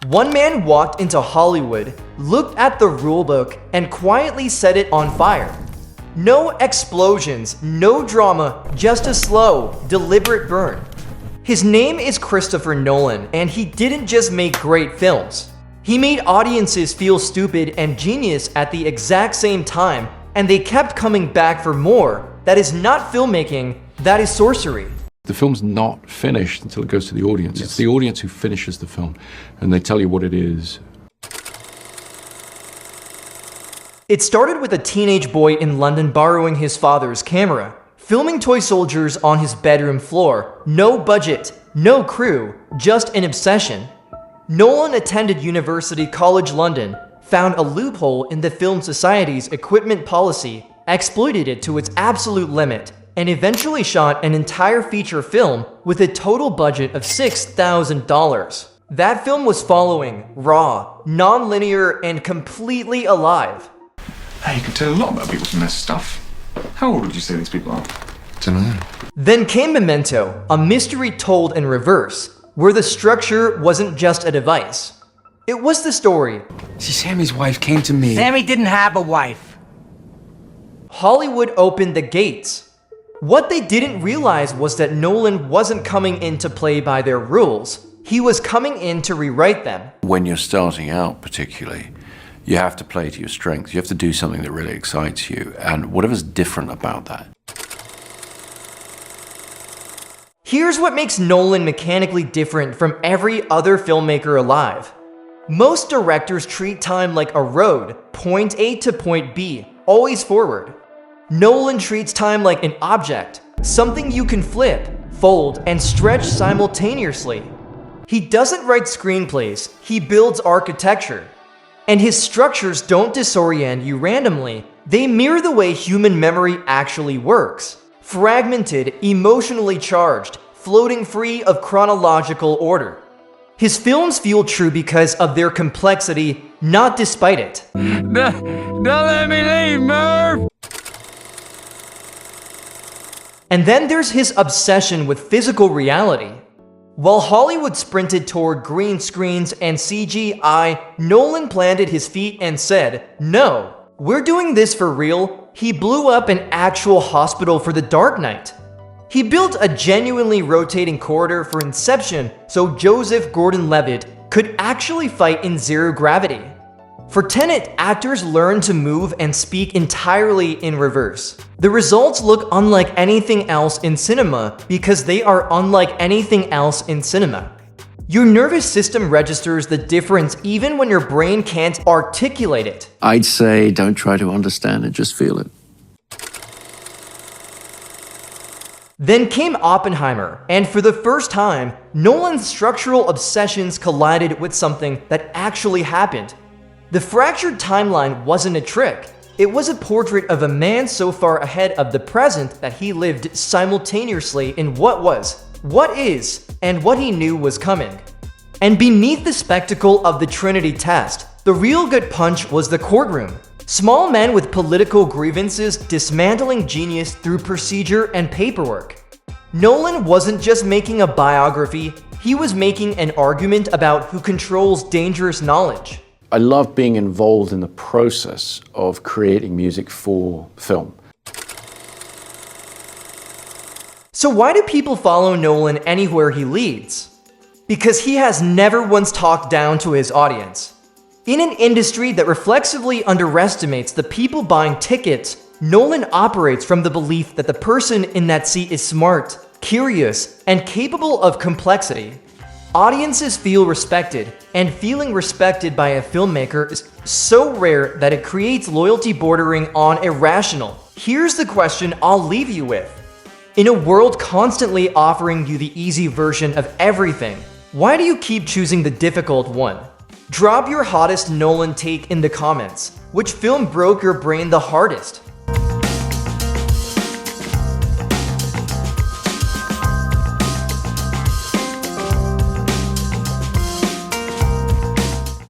One man walked into Hollywood, looked at the rulebook, and quietly set it on fire. No explosions, no drama, just a slow, deliberate burn. His name is Christopher Nolan, and he didn't just make great films. He made audiences feel stupid and genius at the exact same time, and they kept coming back for more. That is not filmmaking, that is sorcery. The film's not finished until it goes to the audience. It's the audience who finishes the film, and they tell you what it is. It started with a teenage boy in London borrowing his father's camera, filming toy soldiers on his bedroom floor. No budget, no crew, just an obsession. Nolan attended University College London, found a loophole in the Film Society's equipment policy, exploited it to its absolute limit, and eventually shot an entire feature film with a total budget of $6,000. That film was following, raw, non-linear, and completely alive. Hey, you can tell a lot about people from their stuff. How old would you say these people are? Dunno. Then came Memento, a mystery told in reverse, where the structure wasn't just a device. It was the story. See, Sammy's wife came to me. Sammy didn't have a wife. Hollywood opened the gates. What they didn't realize was that Nolan wasn't coming in to play by their rules. He was coming in to rewrite them. When you're starting out particularly, you have to play to your strengths. You have to do something that really excites you, and whatever's different about that. Here's what makes Nolan mechanically different from every other filmmaker alive. Most directors treat time like a road, point A to point B, always forward. Nolan treats time like an object, something you can flip, fold, and stretch simultaneously. He doesn't write screenplays, he builds architecture. And his structures don't disorient you randomly, they mirror the way human memory actually works. Fragmented, emotionally charged, floating free of chronological order. His films feel true because of their complexity, not despite it. Don't let me leave, Murph! And then there's his obsession with physical reality. While Hollywood sprinted toward green screens and CGI, Nolan planted his feet and said, "No, we're doing this for real." He blew up an actual hospital for The Dark Knight. He built a genuinely rotating corridor for Inception so Joseph Gordon-Levitt could actually fight in zero gravity. For Tenet, actors learned to move and speak entirely in reverse. The results look unlike anything else in cinema because they are unlike anything else in cinema. Your nervous system registers the difference even when your brain can't articulate it. I'd say don't try to understand it, just feel it. Then came Oppenheimer, and for the first time, Nolan's structural obsessions collided with something that actually happened. The fractured timeline wasn't a trick. It was a portrait of a man so far ahead of the present that he lived simultaneously in what was, what is, and what he knew was coming. And beneath the spectacle of the Trinity test, the real good punch was the courtroom. Small men with political grievances dismantling genius through procedure and paperwork. Nolan wasn't just making a biography, he was making an argument about who controls dangerous knowledge. I love being involved in the process of creating music for film. So why do people follow Nolan anywhere he leads? Because he has never once talked down to his audience. In an industry that reflexively underestimates the people buying tickets, Nolan operates from the belief that the person in that seat is smart, curious, and capable of complexity. Audiences feel respected, and feeling respected by a filmmaker is so rare that it creates loyalty bordering on irrational. Here's the question I'll leave you with. In a world constantly offering you the easy version of everything, why do you keep choosing the difficult one? Drop your hottest Nolan take in the comments. Which film broke your brain the hardest?